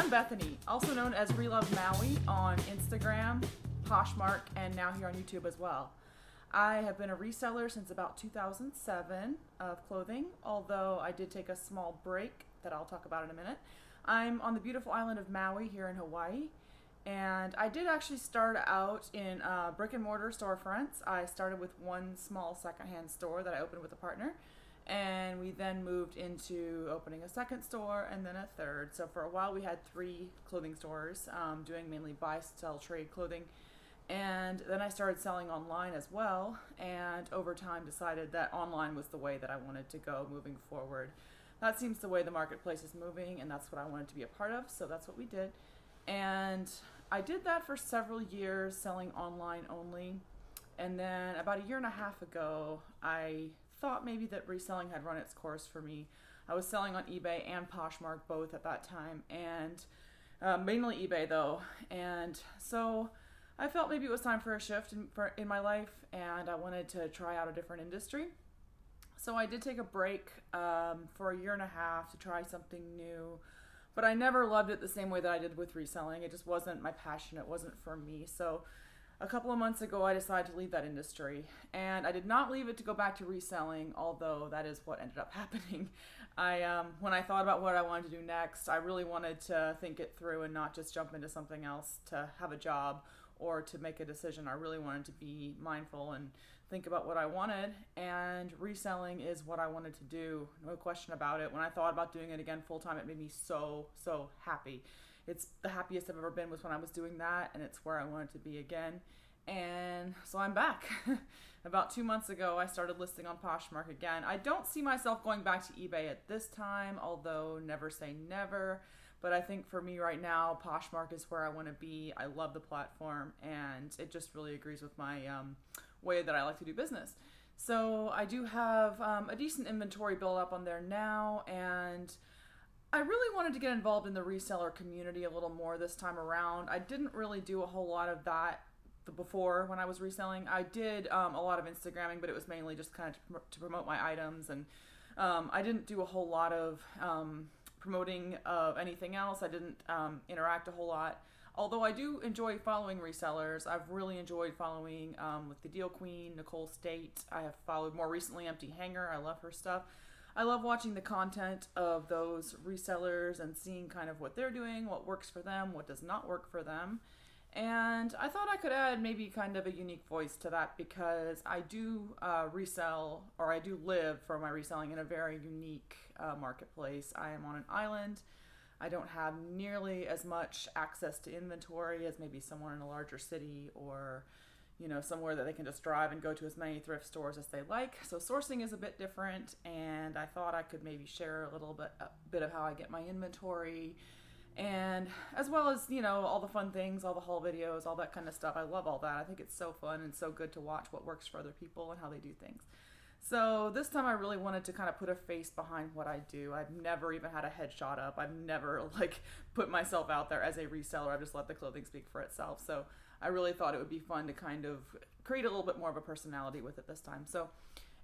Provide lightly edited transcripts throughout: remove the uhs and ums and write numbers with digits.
I'm Bethany, also known as ReLoveMaui on Instagram, Poshmark, and now here on YouTube as well. I have been a reseller since about 2007 of clothing, although I did take a small break that I'll talk about in a minute. I'm on the beautiful island of Maui here in Hawaii, and I did actually start out in brick and mortar storefronts. I started with one small secondhand store that I opened with a partner, and we then moved into opening a second store and then a third. So for a while we had 3 clothing stores, doing mainly buy, sell, trade clothing. And then I started selling online as well, and over time decided that online was the way that I wanted to go moving forward. That seems the way the marketplace is moving, and that's what I wanted to be a part of, so that's what we did. And I did that for several years, selling online only. And then about a year and a half ago, I thought maybe that reselling had run its course for me. I was selling on eBay and Poshmark both at that time, and mainly eBay though. And so I felt maybe it was time for a shift in my life, and I wanted to try out a different industry. So I did take a break for a year and a half to try something new, but I never loved it the same way that I did with reselling. It just wasn't my passion. It wasn't for me. So a couple of months ago, I decided to leave that industry, and I did not leave it to go back to reselling, although that is what ended up happening. When I thought about what I wanted to do next, I really wanted to think it through and not just jump into something else to have a job or to make a decision. I really wanted to be mindful and think about what I wanted, and reselling is what I wanted to do, no question about it. When I thought about doing it again full-time, it made me so happy. It's the happiest I've ever been was when I was doing that, and it's where I wanted to be again. And so I'm back. About 2 months ago, I started listing on Poshmark again. I don't see myself going back to eBay at this time, although never say never. But I think for me right now, Poshmark is where I want to be. I love the platform, and it just really agrees with my way that I like to do business. So I do have a decent inventory built up on there now, and I really wanted to get involved in the reseller community a little more this time around. I didn't really do a whole lot of that before when I was reselling. I did a lot of Instagramming, but it was mainly just kind of to promote my items, and I didn't do a whole lot of promoting of anything else. I didn't interact a whole lot. Although I do enjoy following resellers. I've really enjoyed following with the Deal Queen, Nicole State. I have followed more recently Empty Hanger. I love her stuff. I love watching the content of those resellers and seeing kind of what they're doing, what works for them, what does not work for them. And I thought I could add maybe kind of a unique voice to that, because I do resell, or I do live for my reselling in a very unique marketplace. I am on an island. I don't have nearly as much access to inventory as maybe someone in a larger city, or somewhere that they can just drive and go to as many thrift stores as they like. So sourcing is a bit different, and I thought I could maybe share a bit of how I get my inventory, and as well as all the fun things, all the haul videos, all that kind of stuff. I love all that. I think it's so fun and so good to watch what works for other people and how they do things. So this time I really wanted to kind of put a face behind what I do. I've never even had a headshot up. I've never put myself out there as a reseller. I've just let the clothing speak for itself. So I really thought it would be fun to kind of create a little bit more of a personality with it this time. So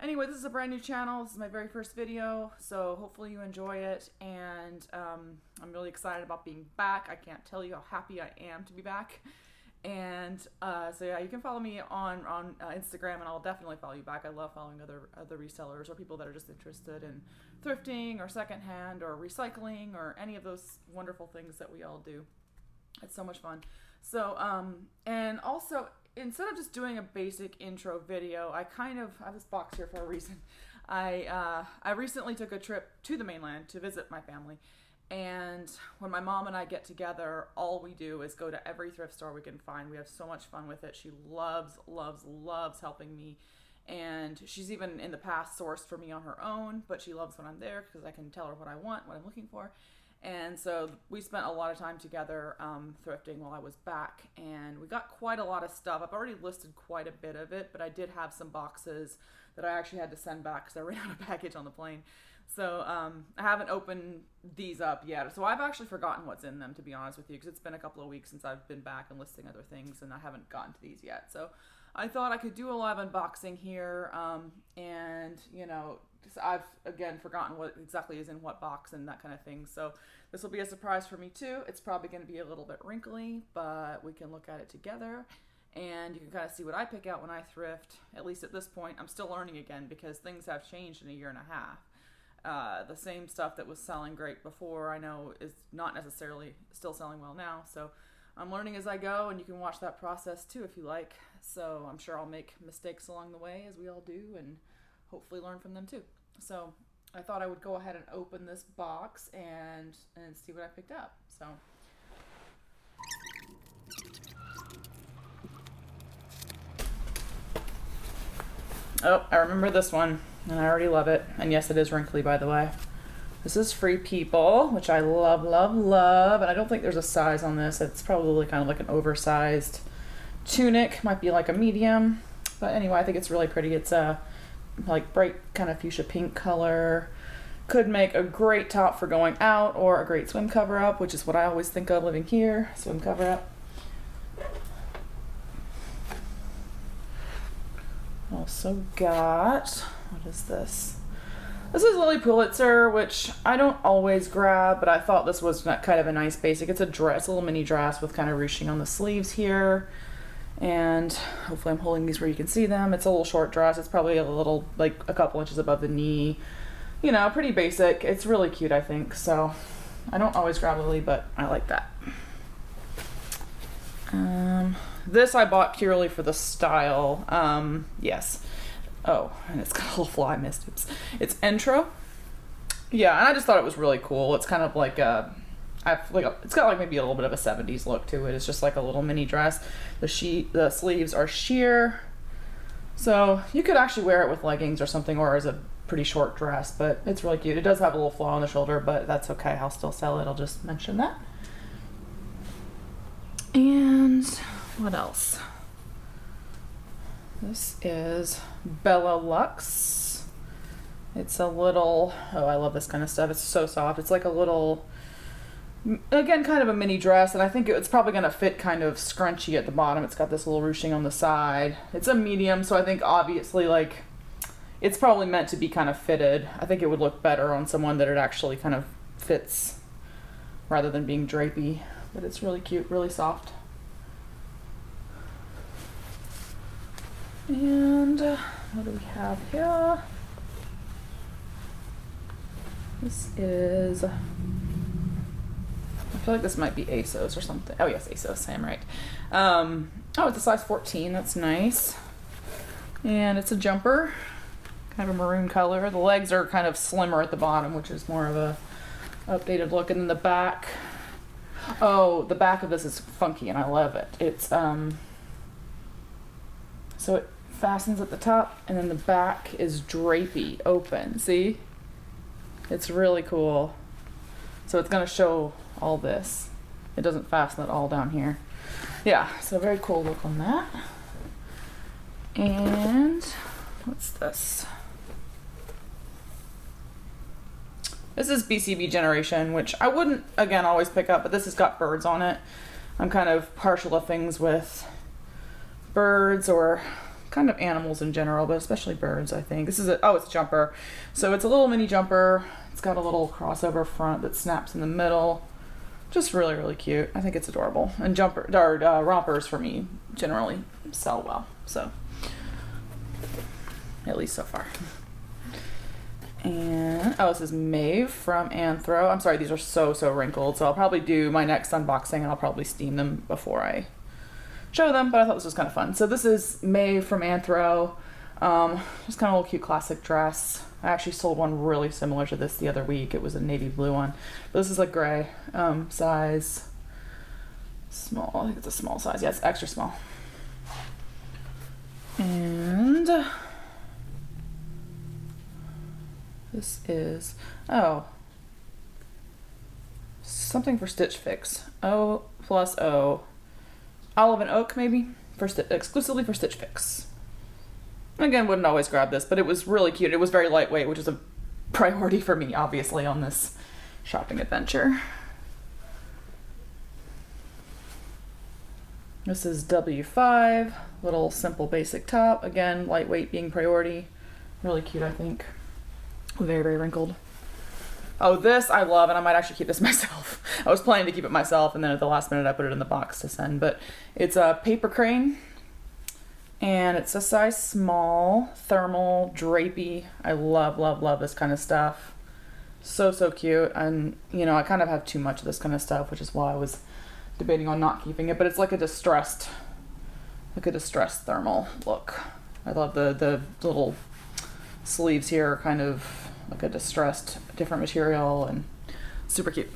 anyway, this is a brand new channel. This is my very first video, so hopefully you enjoy it. And I'm really excited about being back. I can't tell you how happy I am to be back. And so yeah, you can follow me on Instagram, and I'll definitely follow you back. I love following other resellers or people that are just interested in thrifting or secondhand or recycling or any of those wonderful things that we all do. It's so much fun. So and also, instead of just doing a basic intro video, I have this box here for a reason. I recently took a trip to the mainland to visit my family. And when my mom and I get together, all we do is go to every thrift store we can find. We have so much fun with it. She loves helping me. And she's even in the past sourced for me on her own, but she loves when I'm there because I can tell her what I want, what I'm looking for. And so we spent a lot of time together thrifting while I was back, and we got quite a lot of stuff. I've already listed quite a bit of it, but I did have some boxes that I actually had to send back because I ran out of baggage on the plane. So I haven't opened these up yet. So I've actually forgotten what's in them, to be honest with you, because it's been a couple of weeks since I've been back and listing other things, and I haven't gotten to these yet. So I thought I could do a live unboxing here and, I've again forgotten what exactly is in what box and that kind of thing. So this will be a surprise for me too. It's probably going to be a little bit wrinkly, but we can look at it together and you can kind of see what I pick out when I thrift. At least at this point, I'm still learning again because things have changed in a year and a half. The same stuff that was selling great before, I know is not necessarily still selling well now. So I'm learning as I go, and you can watch that process too if you like. So I'm sure I'll make mistakes along the way, as we all do, and hopefully learn from them too. So I thought I would go ahead and open this box and see what I picked up. So oh, I remember this one, and I already love it. And yes, it is wrinkly, by the way. This is Free People, which I love, love, love. And I don't think there's a size on this. It's probably kind of like an oversized tunic. Might be like a medium. But anyway, I think it's really pretty. It's a like bright kind of fuchsia pink color. Could make a great top for going out or a great swim cover up, which is what I always think of living here. Swim cover up. Also got, what is this? This is Lily Pulitzer, which I don't always grab, but I thought this was kind of a nice basic. It's a dress, a little mini dress with kind of ruching on the sleeves here. And hopefully I'm holding these where you can see them. It's a little short dress. It's probably a little, like a couple inches above the knee. You know, pretty basic. It's really cute, I think. So I don't always grab Lily, but I like that. This I bought purely for the style. Yes. Oh, and it's got a little flaw I missed. It's Intro. Yeah, and I just thought it was really cool. It's kind of like it's got like maybe a little bit of a 70s look to it. It's just like a little mini dress. The sleeves are sheer. So you could actually wear it with leggings or something, or as a pretty short dress, but it's really cute. It does have a little flaw on the shoulder, but that's okay. I'll still sell it. I'll just mention that. And what else? This is Bella Luxe. It's a little, oh, I love this kind of stuff. It's so soft. It's like a little, again, kind of a mini dress, and I think it's probably going to fit kind of scrunchy at the bottom. It's got this little ruching on the side. It's a medium, so I think obviously like it's probably meant to be kind of fitted. I think it would look better on someone that it actually kind of fits rather than being drapey, but it's really cute, really soft. And what do we have here? This is, I feel like this might be ASOS or something. Oh yes, ASOS, I am right. Oh, it's a size 14, that's nice. And it's a jumper, kind of a maroon color. The legs are kind of slimmer at the bottom, which is more of a updated look. And then the back, oh, the back of this is funky and I love it. It's, so it fastens at the top and then the back is drapey, open, see? It's really cool. So it's gonna show all this. It doesn't fasten at all down here. Yeah, so very cool look on that. And what's this? This is BCB Generation, which I wouldn't, again, always pick up, but this has got birds on it. I'm kind of partial to things with birds or kind of animals in general, but especially birds, I think. This is it's a jumper. So it's a little mini jumper. It's got a little crossover front that snaps in the middle. Just really, really cute. I think it's adorable. And rompers for me generally sell well. So, at least so far. And, oh, this is Maeve from Anthro. I'm sorry, these are so wrinkled. So I'll probably do my next unboxing and I'll probably steam them before I show them, but I thought this was kind of fun. So this is Maeve from Anthro. Just kind of a little cute classic dress. I actually sold one really similar to this the other week. It was a navy blue one, but this is like gray, size small. I think it's a small size. Yeah, it's extra small. And this is, oh, something for Stitch Fix. O plus O. Olive and oak, maybe, exclusively for Stitch Fix. Again, wouldn't always grab this, but it was really cute. It was very lightweight, which is a priority for me, obviously, on this shopping adventure. This is W5, little simple basic top. Again, lightweight being priority. Really cute, I think. Very, very wrinkled. Oh, this I love, and I might actually keep this myself. I was planning to keep it myself, and then at the last minute I put it in the box to send. But it's a paper crane, and it's a size small, thermal, drapey. I love, love, love this kind of stuff. So, so cute. And, you know, I kind of have too much of this kind of stuff, which is why I was debating on not keeping it. But it's like a distressed thermal look. I love the little sleeves here are kind of like a distressed different material and super cute.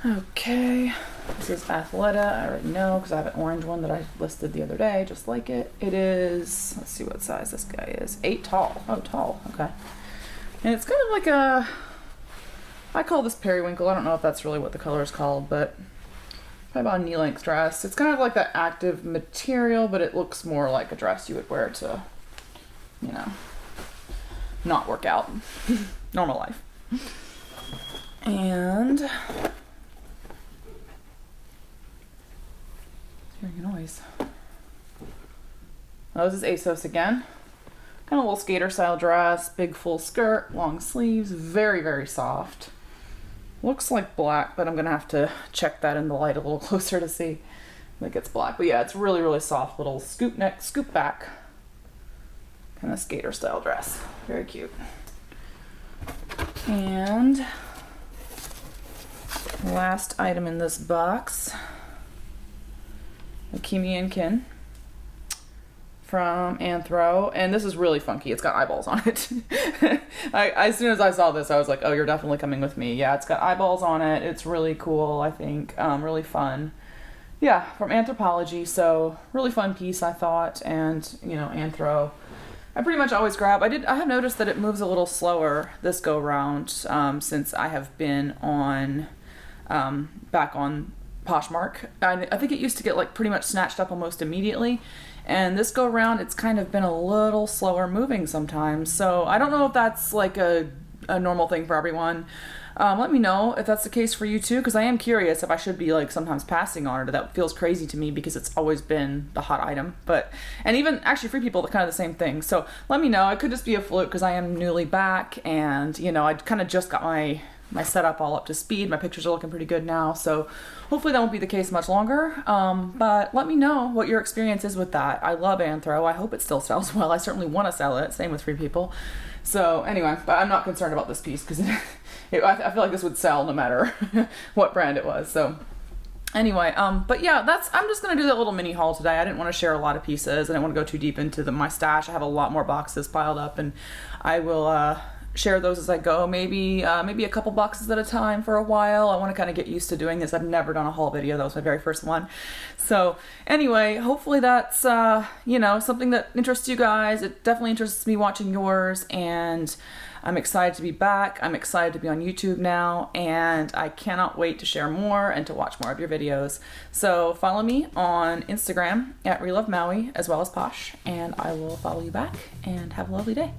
Okay, this is Athleta. I already know because I have an orange one that I listed the other day, just like it. It is, let's see what size this guy is. 8 tall. Oh, tall. Okay. And it's kind of like a, I call this periwinkle. I don't know if that's really what the color is called, but probably about a knee-length dress. It's kind of like that active material, but it looks more like a dress you would wear to, you know, not work out. Normal life. And hearing a noise. Oh, this is ASOS again. Kind of a little skater style dress, big full skirt, long sleeves, very, very soft. Looks like black, but I'm gonna have to check that in the light a little closer to see if it gets black. But yeah, it's really, really soft, little scoop neck, scoop back, kind of skater style dress. Very cute. And last item in this box, a Kimi and Kin from Anthro, and this is really funky. It's got eyeballs on it. As soon as I saw this, I was like, oh, you're definitely coming with me. Yeah, it's got eyeballs on it. It's really cool, I think. Really fun. Yeah, from Anthropology, so really fun piece, I thought. And, you know, Anthro, I pretty much always grab. I have noticed that it moves a little slower this go round since I have been on, back on Poshmark. I think it used to get like pretty much snatched up almost immediately. And this go around, it's kind of been a little slower moving sometimes. So I don't know if that's like a normal thing for everyone. Let me know if that's the case for you too, because I am curious if I should be like sometimes passing on it. That feels crazy to me because it's always been the hot item. And even actually Free People, kind of the same thing. So let me know. It could just be a fluke because I am newly back, and you know, I kind of just got my setup all up to speed. My pictures are looking pretty good now, so hopefully that won't be the case much longer. But let me know what your experience is with that. I love Anthro. I hope it still sells well. I certainly want to sell it. Same with Free People. So anyway, but I'm not concerned about this piece because I feel like this would sell no matter what brand it was. So anyway, but yeah, I'm just going to do that little mini haul today. I didn't want to share a lot of pieces. I didn't want to go too deep into my stash. I have a lot more boxes piled up, and I will share those as I go. Maybe a couple boxes at a time for a while. I want to kind of get used to doing this. I've never done a haul video. That was my very first one. So anyway, hopefully that's you know, something that interests you guys. It definitely interests me watching yours, and I'm excited to be back. I'm excited to be on YouTube now, and I cannot wait to share more and to watch more of your videos. So follow me on Instagram at ReLoveMaui as well as Posh, and I will follow you back, and have a lovely day.